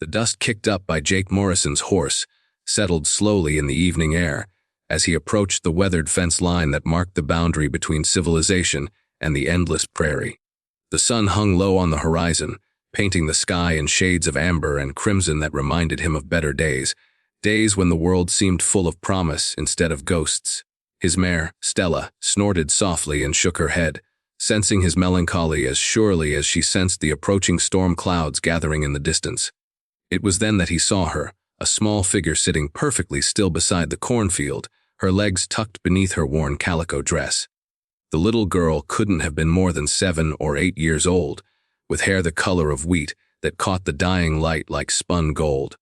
The dust kicked up by Jake Morrison's horse settled slowly in the evening air as he approached the weathered fence line that marked the boundary between civilization and the endless prairie. The sun hung low on the horizon, painting the sky in shades of amber and crimson that reminded him of better days, days when the world seemed full of promise instead of ghosts. His mare, Stella, snorted softly and shook her head, sensing his melancholy as surely as she sensed the approaching storm clouds gathering in the distance. It was then that he saw her, a small figure sitting perfectly still beside the cornfield, her legs tucked beneath her worn calico dress. The little girl couldn't have been more than 7 or 8 years old, with hair the color of wheat that caught the dying light like spun gold.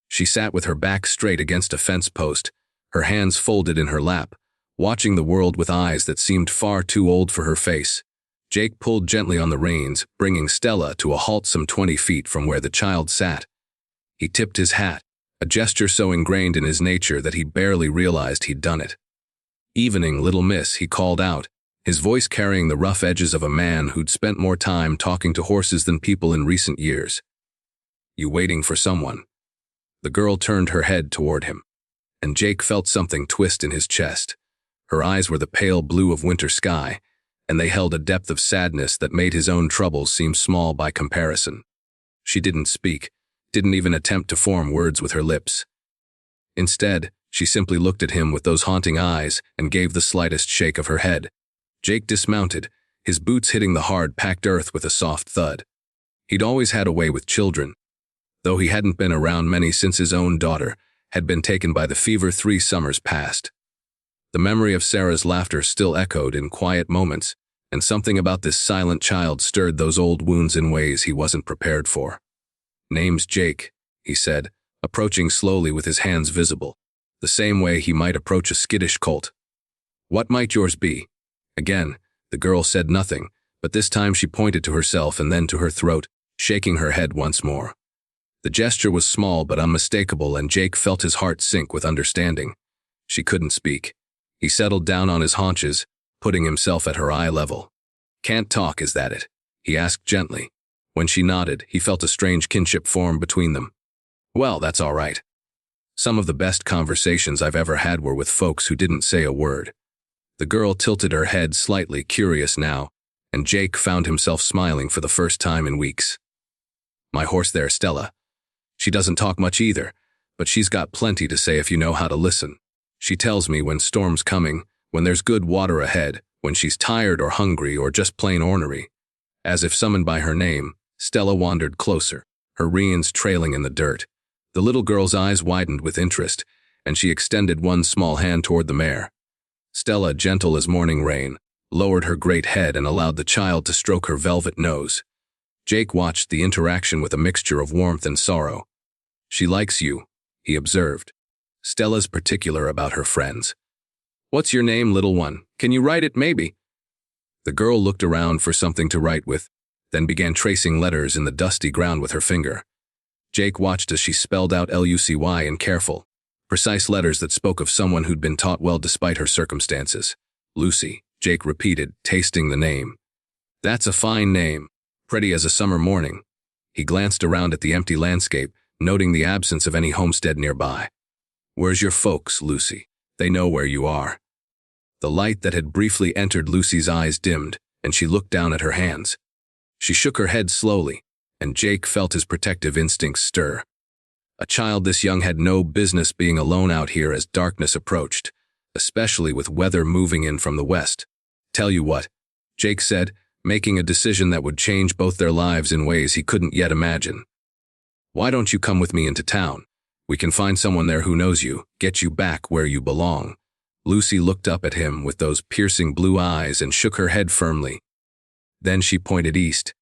She sat with her back straight against a fence post, her hands folded in her lap, watching the world with eyes that seemed far too old for her face. Jake pulled gently on the reins, bringing Stella to a halt some 20 feet from where the child sat. He tipped his hat, a gesture so ingrained in his nature that he barely realized he'd done it. "Evening, little miss," he called out, his voice carrying the rough edges of a man who'd spent more time talking to horses than people in recent years. "You waiting for someone?" The girl turned her head toward him, and Jake felt something twist in his chest. Her eyes were the pale blue of winter sky, and they held a depth of sadness that made his own troubles seem small by comparison. She didn't speak, didn't even attempt to form words with her lips. Instead, she simply looked at him with those haunting eyes and gave the slightest shake of her head. Jake dismounted, his boots hitting the hard, packed earth with a soft thud. He'd always had a way with children, though he hadn't been around many since his own daughter had been taken by the fever 3 summers past. The memory of Sarah's laughter still echoed in quiet moments, and something about this silent child stirred those old wounds in ways he wasn't prepared for. "Name's Jake," he said, approaching slowly with his hands visible, the same way he might approach a skittish colt. "What might yours be?" Again, the girl said nothing, but this time she pointed to herself and then to her throat, shaking her head once more. The gesture was small but unmistakable, and Jake felt his heart sink with understanding. She couldn't speak. He settled down on his haunches, putting himself at her eye level. "Can't talk, is that it?" he asked gently. When she nodded, he felt a strange kinship form between them. "Well, that's all right." Some of the best conversations I've ever had were with folks who didn't say a word. The girl tilted her head slightly, curious now, and Jake found himself smiling for the first time in weeks. "My horse there, Stella. She doesn't talk much either, but she's got plenty to say if you know how to listen. She tells me when storm's coming, when there's good water ahead, when she's tired or hungry or just plain ornery." As if summoned by her name, Stella wandered closer, her reins trailing in the dirt. The little girl's eyes widened with interest, and she extended one small hand toward the mare. Stella, gentle as morning rain, lowered her great head and allowed the child to stroke her velvet nose. Jake watched the interaction with a mixture of warmth and sorrow. "She likes you," he observed. Stella's particular about her friends. "What's your name, little one? Can you write it, maybe?" The girl looked around for something to write with, then began tracing letters in the dusty ground with her finger. Jake watched as she spelled out Lucy in careful, precise letters that spoke of someone who'd been taught well despite her circumstances. "Lucy," Jake repeated, tasting the name. "That's a fine name, pretty as a summer morning." He glanced around at the empty landscape, noting the absence of any homestead nearby. "Where's your folks, Lucy? They know where you are." The light that had briefly entered Lucy's eyes dimmed, and she looked down at her hands. She shook her head slowly, and Jake felt his protective instincts stir. A child this young had no business being alone out here as darkness approached, especially with weather moving in from the west. "Tell you what," Jake said, making a decision that would change both their lives in ways he couldn't yet imagine. "Why don't you come with me into town? We can find someone there who knows you, get you back where you belong." Lucy looked up at him with those piercing blue eyes and shook her head firmly. Then she pointed east,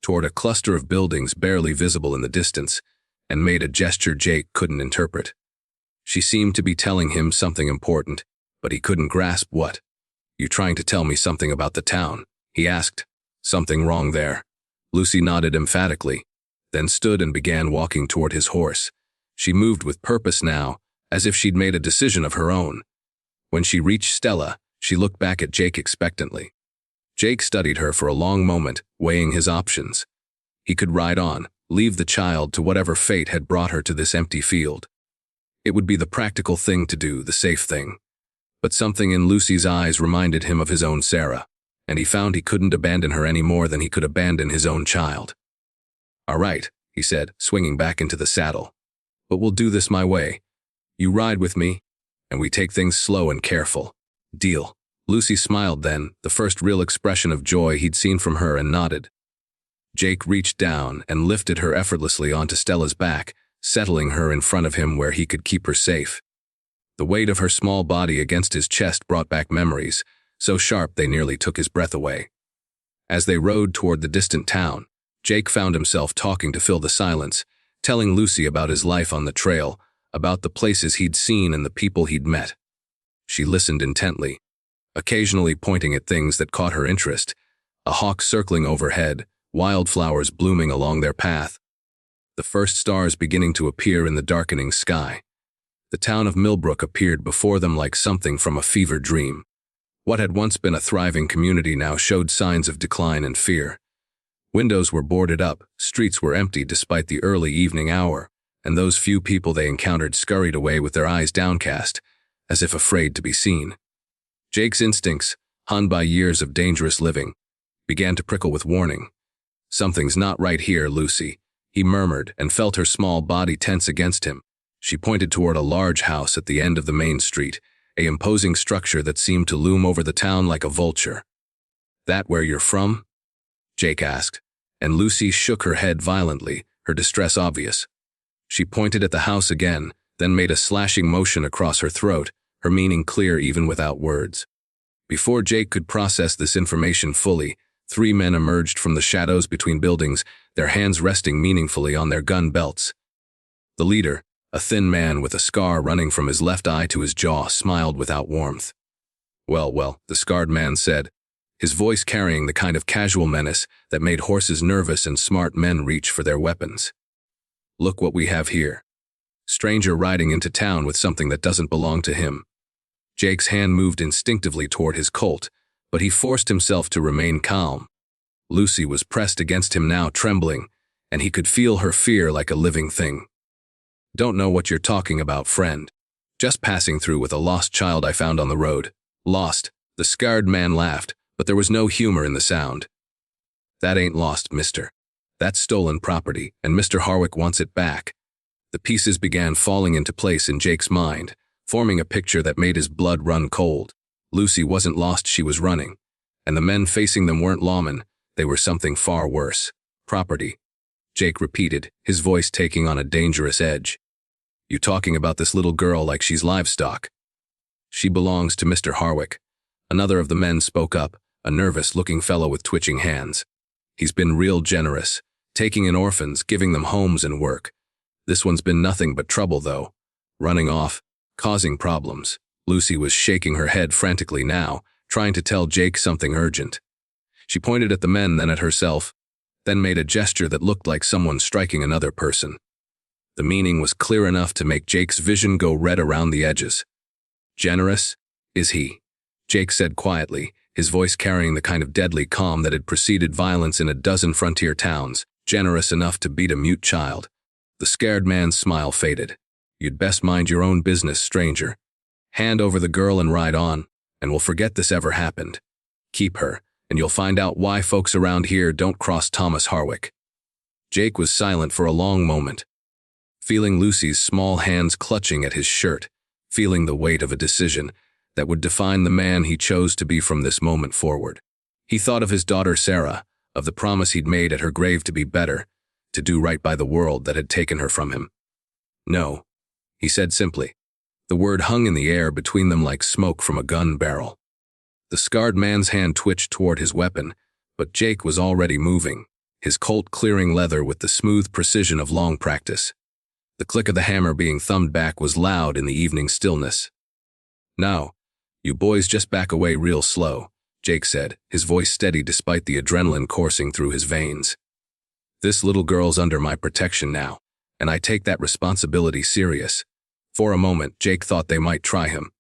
toward a cluster of buildings barely visible in the distance, and made a gesture Jake couldn't interpret. She seemed to be telling him something important, but he couldn't grasp what. "You trying to tell me something about the town?" he asked. "Something wrong there?" Lucy nodded emphatically, then stood and began walking toward his horse. She moved with purpose now, as if she'd made a decision of her own. When she reached Stella, she looked back at Jake expectantly. Jake studied her for a long moment, weighing his options. He could ride on, Leave the child to whatever fate had brought her to this empty field. It would be the practical thing to do, the safe thing. But something in Lucy's eyes reminded him of his own Sarah, and he found he couldn't abandon her any more than he could abandon his own child. "All right," he said, swinging back into the saddle. "But we'll do this my way. You ride with me, and we take things slow and careful. Deal." Lucy smiled then, the first real expression of joy he'd seen from her, and nodded. Jake reached down and lifted her effortlessly onto Stella's back, settling her in front of him where he could keep her safe. The weight of her small body against his chest brought back memories, so sharp they nearly took his breath away. As they rode toward the distant town, Jake found himself talking to fill the silence, telling Lucy about his life on the trail, about the places he'd seen and the people he'd met. She listened intently, occasionally pointing at things that caught her interest, a hawk circling overhead, wildflowers blooming along their path, the first stars beginning to appear in the darkening sky. The town of Millbrook appeared before them like something from a fever dream. What had once been a thriving community now showed signs of decline and fear. Windows were boarded up, streets were empty despite the early evening hour, and those few people they encountered scurried away with their eyes downcast, as if afraid to be seen. Jake's instincts, hunned by years of dangerous living, began to prickle with warning. "Something's not right here, Lucy," he murmured, and felt her small body tense against him. She pointed toward a large house at the end of the main street, an imposing structure that seemed to loom over the town like a vulture. "That where you're from?" Jake asked, and Lucy shook her head violently, her distress obvious. She pointed at the house again, then made a slashing motion across her throat, her meaning clear even without words. Before Jake could process this information fully, 3 men emerged from the shadows between buildings, their hands resting meaningfully on their gun belts. The leader, a thin man with a scar running from his left eye to his jaw, smiled without warmth. Well, the scarred man said, his voice carrying the kind of casual menace that made horses nervous and smart men reach for their weapons. "Look what we have here. Stranger riding into town with something that doesn't belong to him." Jake's hand moved instinctively toward his Colt, but he forced himself to remain calm. Lucy was pressed against him now, trembling, and he could feel her fear like a living thing. "Don't know what you're talking about, friend. Just passing through with a lost child I found on the road." "Lost?" The scarred man laughed, but there was no humor in the sound. "That ain't lost, mister. That's stolen property, and Mr. Harwick wants it back." The pieces began falling into place in Jake's mind, forming a picture that made his blood run cold. Lucy wasn't lost, she was running. And the men facing them weren't lawmen, they were something far worse. "Property," Jake repeated, his voice taking on a dangerous edge. "You talking about this little girl like she's livestock?" "She belongs to Mr. Harwick." Another of the men spoke up, a nervous-looking fellow with twitching hands. "He's been real generous, taking in orphans, giving them homes and work. This one's been nothing but trouble, though. Running off, causing problems." Lucy was shaking her head frantically now, trying to tell Jake something urgent. She pointed at the men, then at herself, then made a gesture that looked like someone striking another person. The meaning was clear enough to make Jake's vision go red around the edges. "Generous, is he?" Jake said quietly, his voice carrying the kind of deadly calm that had preceded violence in a dozen frontier towns. "Generous enough to beat a mute child." The scared man's smile faded. "You'd best mind your own business, stranger. Hand over the girl and ride on, and we'll forget this ever happened. Keep her, and you'll find out why folks around here don't cross Thomas Harwick." Jake was silent for a long moment, feeling Lucy's small hands clutching at his shirt, feeling the weight of a decision that would define the man he chose to be from this moment forward. He thought of his daughter Sarah, of the promise he'd made at her grave to be better, to do right by the world that had taken her from him. "No," he said simply. The word hung in the air between them like smoke from a gun barrel. The scarred man's hand twitched toward his weapon, but Jake was already moving, his Colt clearing leather with the smooth precision of long practice. The click of the hammer being thumbed back was loud in the evening stillness. "Now, you boys just back away real slow," Jake said, his voice steady despite the adrenaline coursing through his veins. "This little girl's under my protection now, and I take that responsibility serious." For a moment, Jake thought they might try him.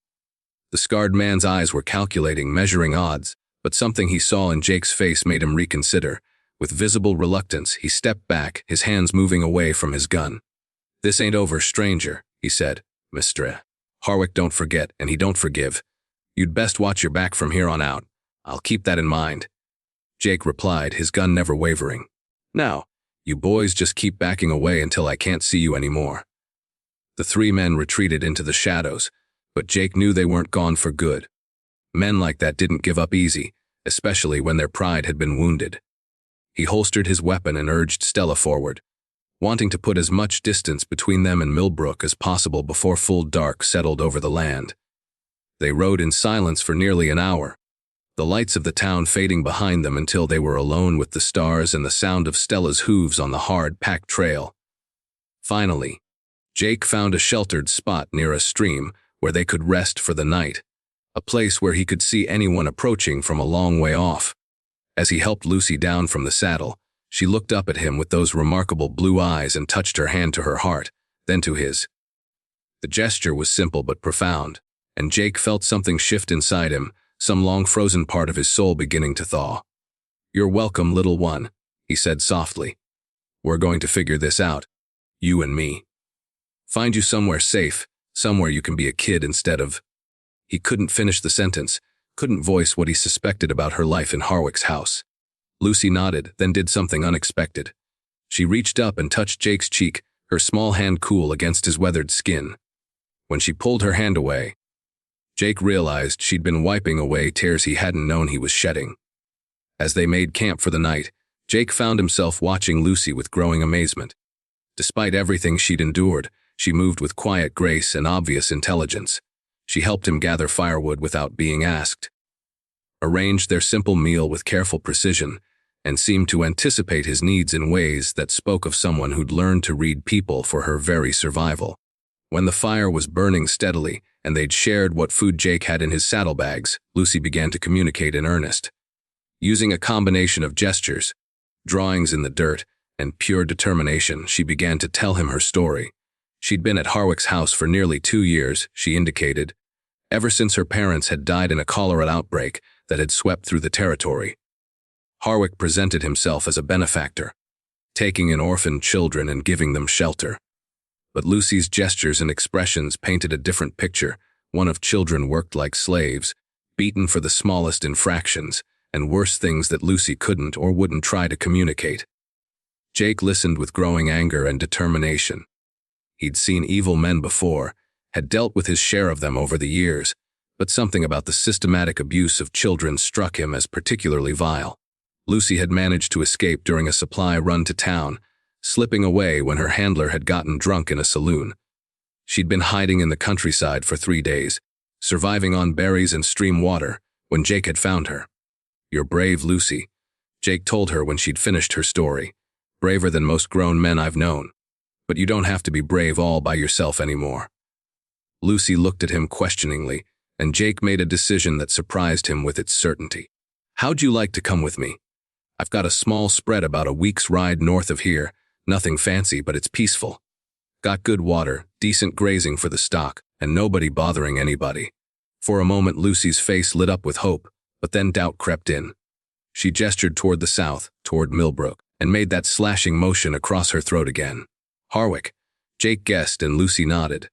The scarred man's eyes were calculating, measuring odds, but something he saw in Jake's face made him reconsider, With visible reluctance, he stepped back, his hands moving away from his gun. "This ain't over, stranger," he said. "Mr. Harwick don't forget, and he don't forgive. You'd best watch your back from here on out. I'll keep that in mind." Jake replied, his gun never wavering. "Now, you boys just keep backing away until I can't see you anymore." The three men retreated into the shadows, but Jake knew they weren't gone for good. Men like that didn't give up easy, especially when their pride had been wounded. He holstered his weapon and urged Stella forward, wanting to put as much distance between them and Millbrook as possible before full dark settled over the land. They rode in silence for nearly an hour, the lights of the town fading behind them until they were alone with the stars and the sound of Stella's hooves on the hard, packed trail. Finally, Jake found a sheltered spot near a stream where they could rest for the night, a place where he could see anyone approaching from a long way off. As he helped Lucy down from the saddle, she looked up at him with those remarkable blue eyes and touched her hand to her heart, then to his. The gesture was simple but profound, and Jake felt something shift inside him, some long-frozen part of his soul beginning to thaw. "You're welcome, little one," he said softly. "We're going to figure this out, you and me. Find you somewhere safe, somewhere you can be a kid instead of—" He couldn't finish the sentence, couldn't voice what he suspected about her life in Harwick's house. Lucy nodded, then did something unexpected. She reached up and touched Jake's cheek, her small hand cool against his weathered skin. When she pulled her hand away, Jake realized she'd been wiping away tears he hadn't known he was shedding. As they made camp for the night, Jake found himself watching Lucy with growing amazement. Despite everything she'd endured, she moved with quiet grace and obvious intelligence. She helped him gather firewood without being asked, arranged their simple meal with careful precision, and seemed to anticipate his needs in ways that spoke of someone who'd learned to read people for her very survival. When the fire was burning steadily and they'd shared what food Jake had in his saddlebags, Lucy began to communicate in earnest. Using a combination of gestures, drawings in the dirt, and pure determination, she began to tell him her story. She'd been at Harwick's house for nearly 2 years, she indicated, ever since her parents had died in a cholera outbreak that had swept through the territory. Harwick presented himself as a benefactor, taking in orphaned children and giving them shelter. But Lucy's gestures and expressions painted a different picture, one of children worked like slaves, beaten for the smallest infractions, and worse things that Lucy couldn't or wouldn't try to communicate. Jake listened with growing anger and determination. He'd seen evil men before, had dealt with his share of them over the years, but something about the systematic abuse of children struck him as particularly vile. Lucy had managed to escape during a supply run to town, slipping away when her handler had gotten drunk in a saloon. She'd been hiding in the countryside for 3 days, surviving on berries and stream water, when Jake had found her. "You're brave, Lucy," Jake told her when she'd finished her story. "Braver than most grown men I've known. But you don't have to be brave all by yourself anymore." Lucy looked at him questioningly, and Jake made a decision that surprised him with its certainty. "How'd you like to come with me? I've got a small spread about a week's ride north of here, nothing fancy, but it's peaceful. Got good water, decent grazing for the stock, and nobody bothering anybody." For a moment Lucy's face lit up with hope, but then doubt crept in. She gestured toward the south, toward Millbrook, and made that slashing motion across her throat again. "Harwick," Jake guessed, and Lucy nodded.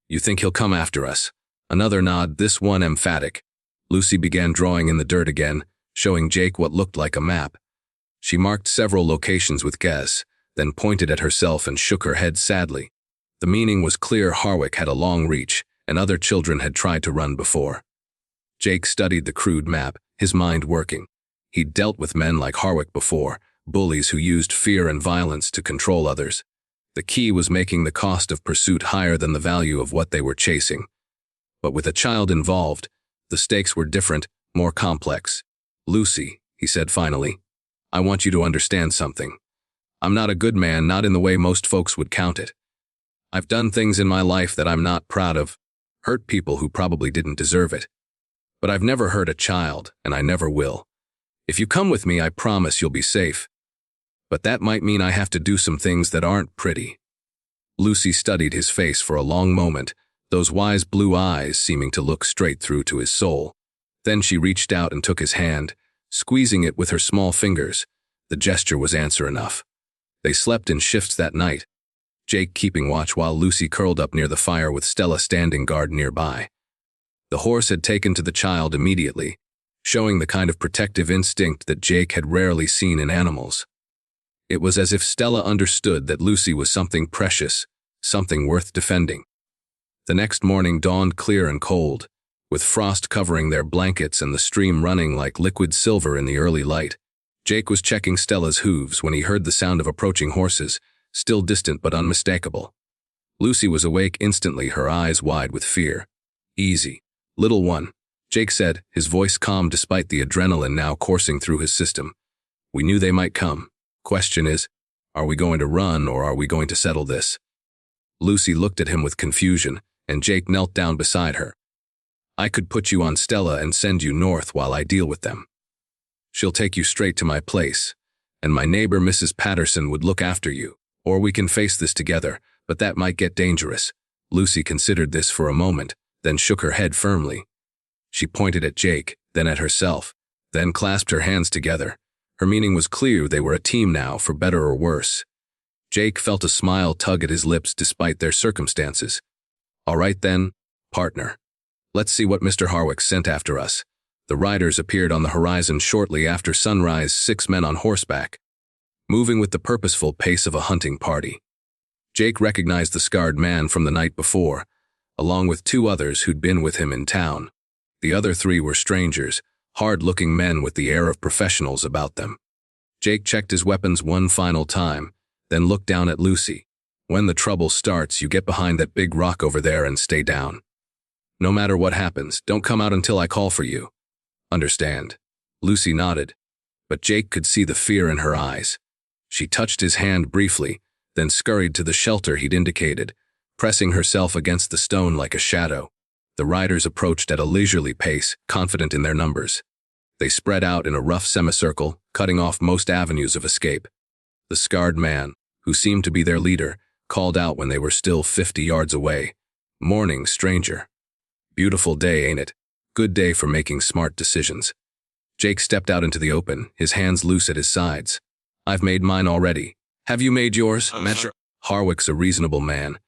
"You think he'll come after us?" Another nod, this one emphatic. Lucy began drawing in the dirt again, showing Jake what looked like a map. She marked several locations with guess, then pointed at herself and shook her head sadly. The meaning was clear. Harwick had a long reach, and other children had tried to run before. Jake studied the crude map, his mind working. He'd dealt with men like Harwick before, bullies who used fear and violence to control others. The key was making the cost of pursuit higher than the value of what they were chasing. But with a child involved, the stakes were different, more complex. "Lucy," he said finally, "I want you to understand something. I'm not a good man, not in the way most folks would count it. I've done things in my life that I'm not proud of, hurt people who probably didn't deserve it. But I've never hurt a child, and I never will. If you come with me, I promise you'll be safe. But that might mean I have to do some things that aren't pretty." Lucy studied his face for a long moment, those wise blue eyes seeming to look straight through to his soul. Then she reached out and took his hand, squeezing it with her small fingers, The gesture was answer enough. They slept in shifts that night, Jake keeping watch while Lucy curled up near the fire with Stella standing guard nearby. The horse had taken to the child immediately, showing the kind of protective instinct that Jake had rarely seen in animals. It was as if Stella understood that Lucy was something precious, something worth defending. The next morning dawned clear and cold, with frost covering their blankets and the stream running like liquid silver in the early light. Jake was checking Stella's hooves when he heard the sound of approaching horses, still distant but unmistakable. Lucy was awake instantly, her eyes wide with fear. "Easy, little one," Jake said, his voice calm despite the adrenaline now coursing through his system. "We knew they might come. Question is, are we going to run or are we going to settle this?" Lucy looked at him with confusion, and Jake knelt down beside her. "I could put you on Stella and send you north while I deal with them. She'll take you straight to my place, and my neighbor Mrs. Patterson would look after you. Or we can face this together, but that might get dangerous." Lucy considered this for a moment, then shook her head firmly. She pointed at Jake, then at herself, then clasped her hands together. Her meaning was clear, they were a team now, for better or worse. Jake felt a smile tug at his lips despite their circumstances. "All right then, partner. Let's see what Mr. Harwick sent after us." The riders appeared on the horizon shortly after sunrise, 6 men on horseback, moving with the purposeful pace of a hunting party. Jake recognized the scarred man from the night before, along with 2 others who'd been with him in town. The other 3 were strangers, hard-looking men with the air of professionals about them. Jake checked his weapons one final time, then looked down at Lucy. "When the trouble starts, you get behind that big rock over there and stay down. No matter what happens, don't come out until I call for you. Understand?" Lucy nodded, but Jake could see the fear in her eyes. She touched his hand briefly, then scurried to the shelter he'd indicated, pressing herself against the stone like a shadow. The riders approached at a leisurely pace, confident in their numbers. They spread out in a rough semicircle, cutting off most avenues of escape. The scarred man, who seemed to be their leader, called out when they were still 50 yards away. "Morning, stranger. Beautiful day, ain't it? Good day for making smart decisions." Jake stepped out into the open, his hands loose at his sides. "I've made mine already. Have you made yours, Metro?" "Harwick's a reasonable man,"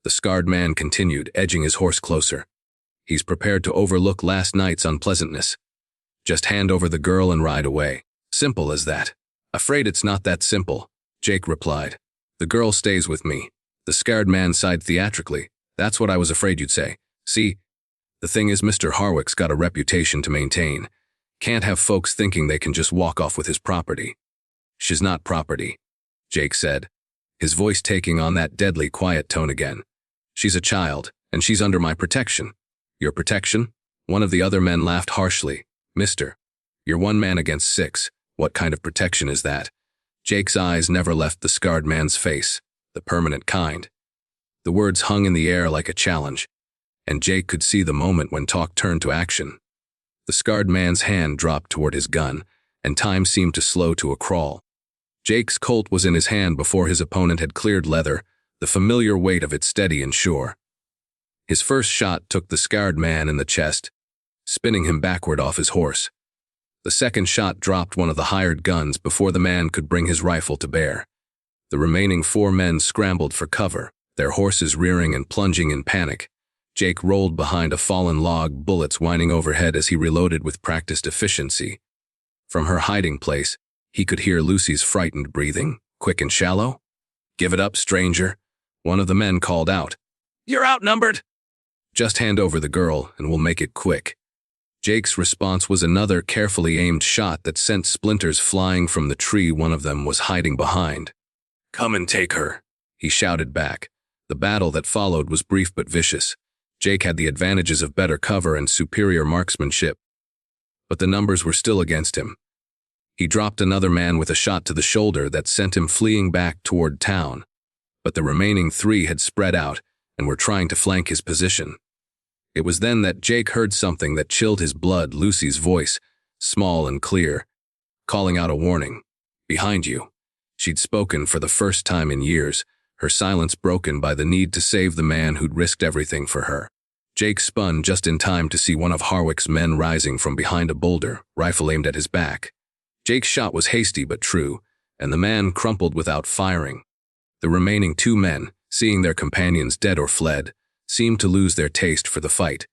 the scarred man continued, edging his horse closer. "He's prepared to overlook last night's unpleasantness. Just hand over the girl and ride away. Simple as that." "Afraid it's not that simple," Jake replied. "The girl stays with me." The scarred man sighed theatrically. "That's what I was afraid you'd say. See, the thing is, Mr. Harwick's got a reputation to maintain. Can't have folks thinking they can just walk off with his property." "She's not property," Jake said, his voice taking on that deadly quiet tone again. "She's a child, and she's under my protection." "Your protection?" One of the other men laughed harshly. "Mister, you're 1 man against 6. What kind of protection is that?" Jake's eyes never left the scarred man's face, the permanent kind. The words hung in the air like a challenge, and Jake could see the moment when talk turned to action. The scarred man's hand dropped toward his gun, and time seemed to slow to a crawl. Jake's Colt was in his hand before his opponent had cleared leather, the familiar weight of it steady and sure. His first shot took the scarred man in the chest, spinning him backward off his horse. The second shot dropped one of the hired guns before the man could bring his rifle to bear. The remaining 4 men scrambled for cover, their horses rearing and plunging in panic. Jake rolled behind a fallen log, bullets whining overhead as he reloaded with practiced efficiency. From her hiding place, he could hear Lucy's frightened breathing, quick and shallow. "Give it up, stranger," one of the men called out. "You're outnumbered." "Just hand over the girl, and we'll make it quick." Jake's response was another carefully aimed shot that sent splinters flying from the tree one of them was hiding behind. "Come and take her," he shouted back. The battle that followed was brief but vicious. Jake had the advantages of better cover and superior marksmanship, but the numbers were still against him. He dropped another man with a shot to the shoulder that sent him fleeing back toward town, but the remaining 3 had spread out and were trying to flank his position. It was then that Jake heard something that chilled his blood, Lucy's voice, small and clear, calling out a warning. "Behind you." She'd spoken for the first time in years, her silence broken by the need to save the man who'd risked everything for her. Jake spun just in time to see one of Harwick's men rising from behind a boulder, rifle aimed at his back. Jake's shot was hasty but true, and the man crumpled without firing. The remaining two men, seeing their companions dead or fled, seemed to lose their taste for the fight.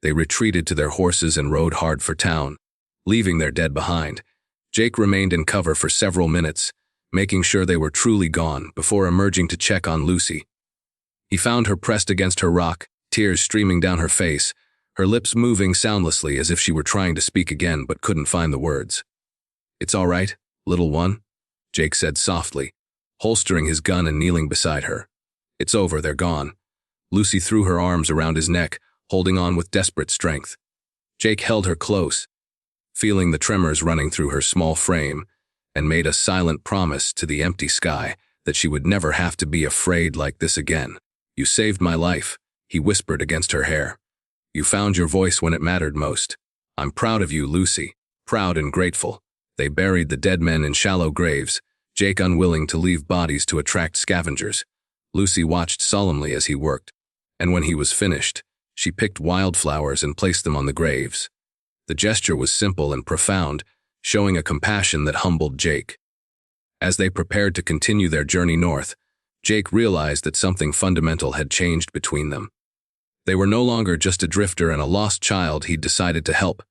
They retreated to their horses and rode hard for town, leaving their dead behind. Jake remained in cover for several minutes, making sure they were truly gone before emerging to check on Lucy. He found her pressed against her rock, tears streaming down her face, her lips moving soundlessly as if she were trying to speak again but couldn't find the words. "It's all right, little one," Jake said softly, holstering his gun and kneeling beside her. "It's over, they're gone." Lucy threw her arms around his neck, holding on with desperate strength. Jake held her close, feeling the tremors running through her small frame, and made a silent promise to the empty sky that she would never have to be afraid like this again. "You saved my life," he whispered against her hair. "You found your voice when it mattered most. I'm proud of you, Lucy, proud and grateful." They buried the dead men in shallow graves, Jake unwilling to leave bodies to attract scavengers. Lucy watched solemnly as he worked, and when he was finished, she picked wildflowers and placed them on the graves. The gesture was simple and profound, showing a compassion that humbled Jake. As they prepared to continue their journey north, Jake realized that something fundamental had changed between them. They were no longer just a drifter and a lost child he'd decided to help.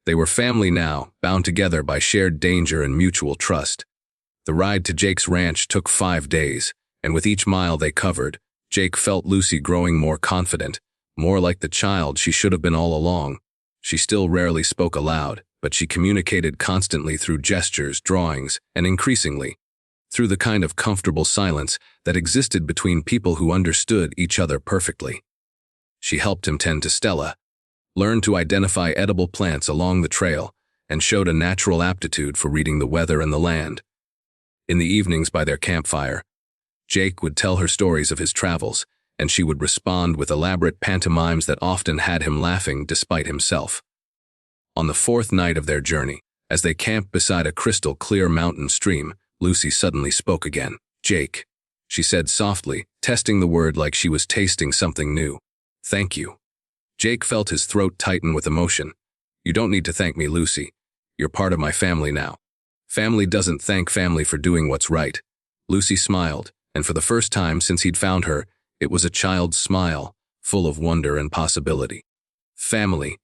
They were family now, bound together by shared danger and mutual trust. The ride to Jake's ranch took 5 days, and with each mile they covered, Jake felt Lucy growing more confident, more like the child she should have been all along. She still rarely spoke aloud, but she communicated constantly through gestures, drawings, and increasingly, through the kind of comfortable silence that existed between people who understood each other perfectly. She helped him tend to Stella, learned to identify edible plants along the trail, and showed a natural aptitude for reading the weather and the land. In the evenings by their campfire, Jake would tell her stories of his travels, and she would respond with elaborate pantomimes that often had him laughing despite himself. On the 4th night of their journey, as they camped beside a crystal-clear mountain stream, Lucy suddenly spoke again. "Jake," she said softly, testing the word like she was tasting something new. "Thank you." Jake felt his throat tighten with emotion. "You don't need to thank me, Lucy. You're part of my family now." Family doesn't thank family for doing what's right. Lucy smiled, and for the first time since he'd found her, it was a child's smile, full of wonder and possibility. "Family,"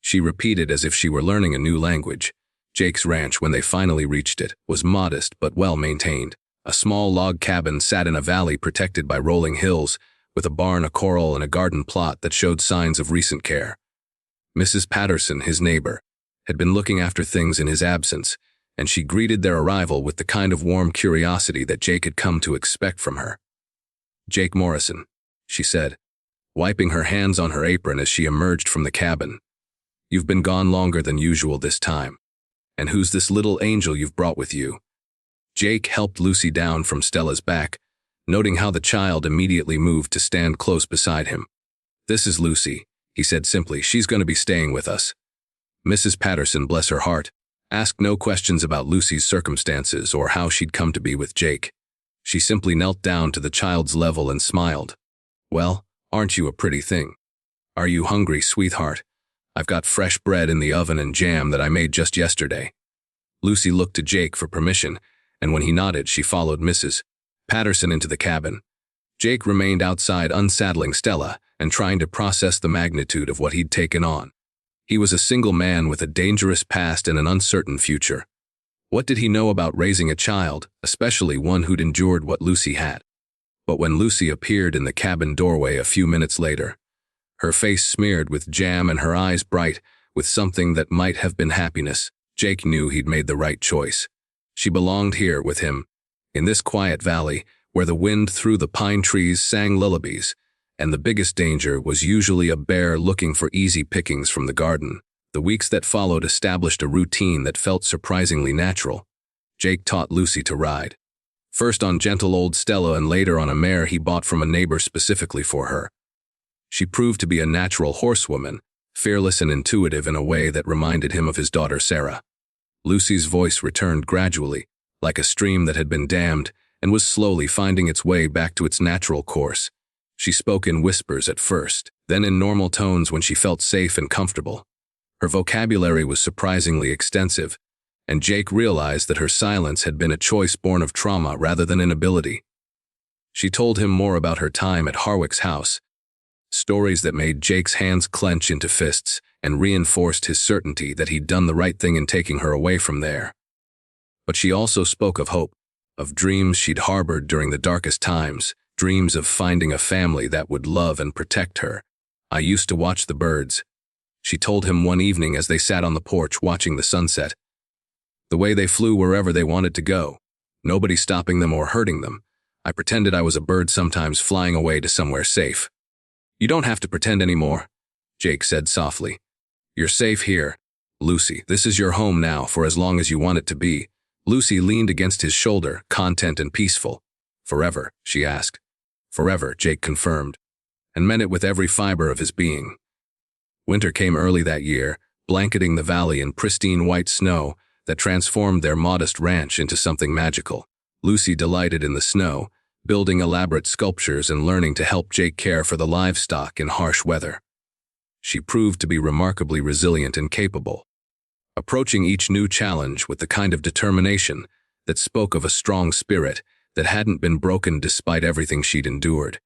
she repeated as if she were learning a new language. Jake's ranch, when they finally reached it, was modest but well-maintained. A small log cabin sat in a valley protected by rolling hills, with a barn, a corral, and a garden plot that showed signs of recent care. Mrs. Patterson, his neighbor, had been looking after things in his absence, and she greeted their arrival with the kind of warm curiosity that Jake had come to expect from her. "Jake Morrison," she said, wiping her hands on her apron as she emerged from the cabin. "You've been gone longer than usual this time. And who's this little angel you've brought with you?" Jake helped Lucy down from Stella's back, noting how the child immediately moved to stand close beside him. "This is Lucy," he said simply. "She's going to be staying with us." Mrs. Patterson, bless her heart, asked no questions about Lucy's circumstances or how she'd come to be with Jake. She simply knelt down to the child's level and smiled. "Well, aren't you a pretty thing? Are you hungry, sweetheart? I've got fresh bread in the oven and jam that I made just yesterday." Lucy looked to Jake for permission, and when he nodded, she followed Mrs. Patterson into the cabin. Jake remained outside unsaddling Stella and trying to process the magnitude of what he'd taken on. He was a single man with a dangerous past and an uncertain future. What did he know about raising a child, especially one who'd endured what Lucy had? But when Lucy appeared in the cabin doorway a few minutes later, her face smeared with jam and her eyes bright with something that might have been happiness, Jake knew he'd made the right choice. She belonged here with him, in this quiet valley where the wind through the pine trees sang lullabies, and the biggest danger was usually a bear looking for easy pickings from the garden. The weeks that followed established a routine that felt surprisingly natural. Jake taught Lucy to ride. First on gentle old Stella and later on a mare he bought from a neighbor specifically for her. She proved to be a natural horsewoman, fearless and intuitive in a way that reminded him of his daughter Sarah. Lucy's voice returned gradually, like a stream that had been dammed, and was slowly finding its way back to its natural course. She spoke in whispers at first, then in normal tones when she felt safe and comfortable. Her vocabulary was surprisingly extensive, and Jake realized that her silence had been a choice born of trauma rather than inability. She told him more about her time at Harwick's house, stories that made Jake's hands clench into fists and reinforced his certainty that he'd done the right thing in taking her away from there. But she also spoke of hope, of dreams she'd harbored during the darkest times, dreams of finding a family that would love and protect her. "I used to watch the birds," she told him one evening as they sat on the porch watching the sunset. "The way they flew wherever they wanted to go, nobody stopping them or hurting them. I pretended I was a bird sometimes flying away to somewhere safe." "You don't have to pretend anymore," Jake said softly. "You're safe here, Lucy. This is your home now for as long as you want it to be." Lucy leaned against his shoulder, content and peaceful. "Forever?" she asked. "Forever," Jake confirmed, and meant it with every fiber of his being. Winter came early that year, blanketing the valley in pristine white snow that transformed their modest ranch into something magical. Lucy delighted in the snow, building elaborate sculptures and learning to help Jake care for the livestock in harsh weather. She proved to be remarkably resilient and capable, approaching each new challenge with the kind of determination that spoke of a strong spirit that hadn't been broken despite everything she'd endured.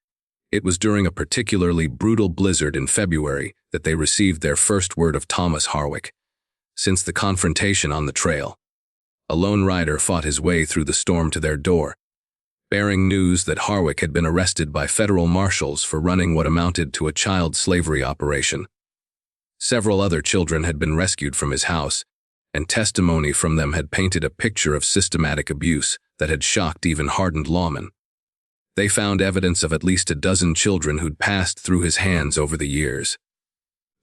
It was during a particularly brutal blizzard in February that they received their first word of Thomas Harwick. Since the confrontation on the trail, a lone rider fought his way through the storm to their door, bearing news that Harwick had been arrested by federal marshals for running what amounted to a child slavery operation. Several other children had been rescued from his house, and testimony from them had painted a picture of systematic abuse that had shocked even hardened lawmen. They found evidence of at least a dozen children who'd passed through his hands over the years.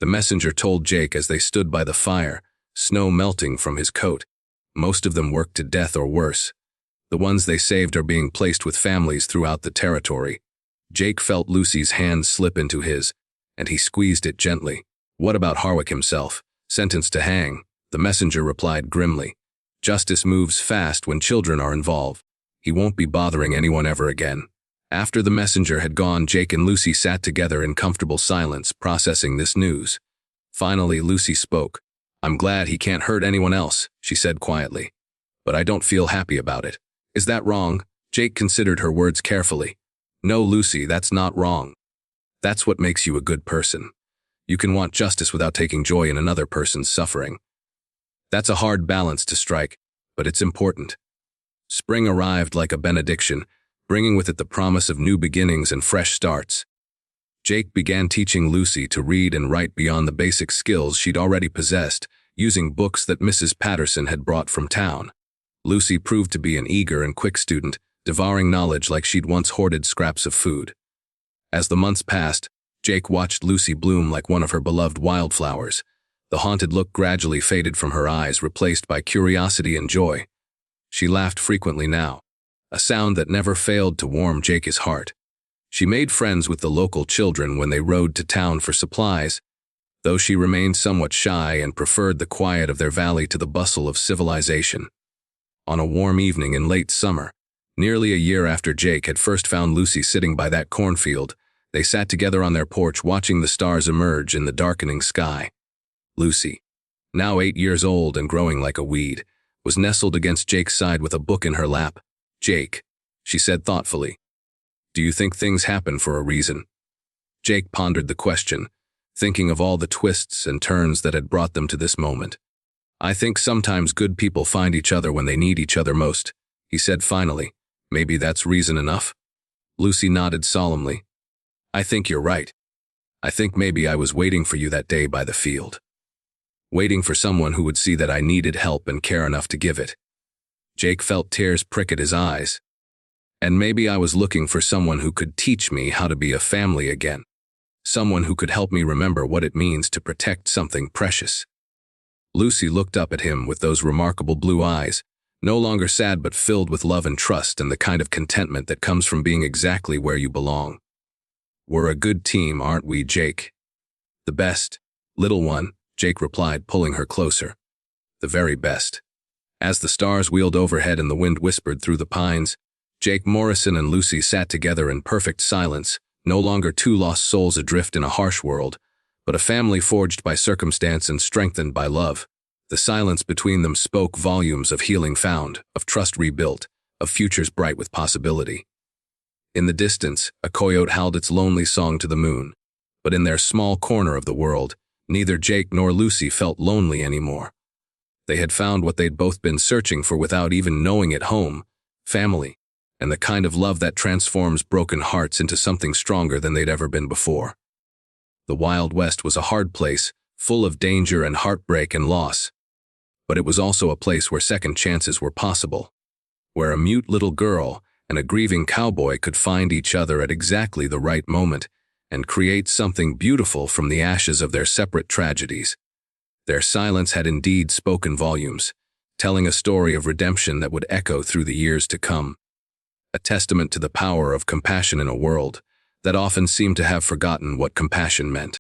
The messenger told Jake as they stood by the fire, snow melting from his coat. Most of them worked to death or worse. The ones they saved are being placed with families throughout the territory. Jake felt Lucy's hand slip into his, and he squeezed it gently. "What about Harwick himself? Sentenced to hang?" The messenger replied grimly. "Justice moves fast when children are involved. He won't be bothering anyone ever again." After the messenger had gone, Jake and Lucy sat together in comfortable silence, processing this news. Finally, Lucy spoke. "I'm glad he can't hurt anyone else," she said quietly. "But I don't feel happy about it." "Is that wrong?" Jake considered her words carefully. "No, Lucy, that's not wrong. That's what makes you a good person. You can want justice without taking joy in another person's suffering. That's a hard balance to strike, but it's important." Spring arrived like a benediction, bringing with it the promise of new beginnings and fresh starts. Jake began teaching Lucy to read and write beyond the basic skills she'd already possessed, using books that Mrs. Patterson had brought from town. Lucy proved to be an eager and quick student, devouring knowledge like she'd once hoarded scraps of food. As the months passed, Jake watched Lucy bloom like one of her beloved wildflowers. The haunted look gradually faded from her eyes, replaced by curiosity and joy. She laughed frequently now, a sound that never failed to warm Jake's heart. She made friends with the local children when they rode to town for supplies, though she remained somewhat shy and preferred the quiet of their valley to the bustle of civilization. On a warm evening in late summer, nearly a year after Jake had first found Lucy sitting by that cornfield, they sat together on their porch watching the stars emerge in the darkening sky. Lucy, now 8 years old and growing like a weed, was nestled against Jake's side with a book in her lap. "Jake," she said thoughtfully, "do you think things happen for a reason?" Jake pondered the question, thinking of all the twists and turns that had brought them to this moment. "I think sometimes good people find each other when they need each other most," he said finally. "Maybe that's reason enough?" Lucy nodded solemnly. "I think you're right. I think maybe I was waiting for you that day by the field. Waiting for someone who would see that I needed help and care enough to give it." Jake felt tears prick at his eyes. "And maybe I was looking for someone who could teach me how to be a family again. Someone who could help me remember what it means to protect something precious." Lucy looked up at him with those remarkable blue eyes, no longer sad but filled with love and trust and the kind of contentment that comes from being exactly where you belong. "We're a good team, aren't we, Jake?" "The best, little one," Jake replied, pulling her closer. "The very best." As the stars wheeled overhead and the wind whispered through the pines, Jake Morrison and Lucy sat together in perfect silence, no longer two lost souls adrift in a harsh world, but a family forged by circumstance and strengthened by love. The silence between them spoke volumes of healing found, of trust rebuilt, of futures bright with possibility. In the distance, a coyote howled its lonely song to the moon, but in their small corner of the world, neither Jake nor Lucy felt lonely anymore. They had found what they'd both been searching for without even knowing it: home, family, and the kind of love that transforms broken hearts into something stronger than they'd ever been before. The Wild West was a hard place, full of danger and heartbreak and loss. But it was also a place where second chances were possible, where a mute little girl and a grieving cowboy could find each other at exactly the right moment and create something beautiful from the ashes of their separate tragedies. Their silence had indeed spoken volumes, telling a story of redemption that would echo through the years to come. A testament to the power of compassion in a world that often seemed to have forgotten what compassion meant.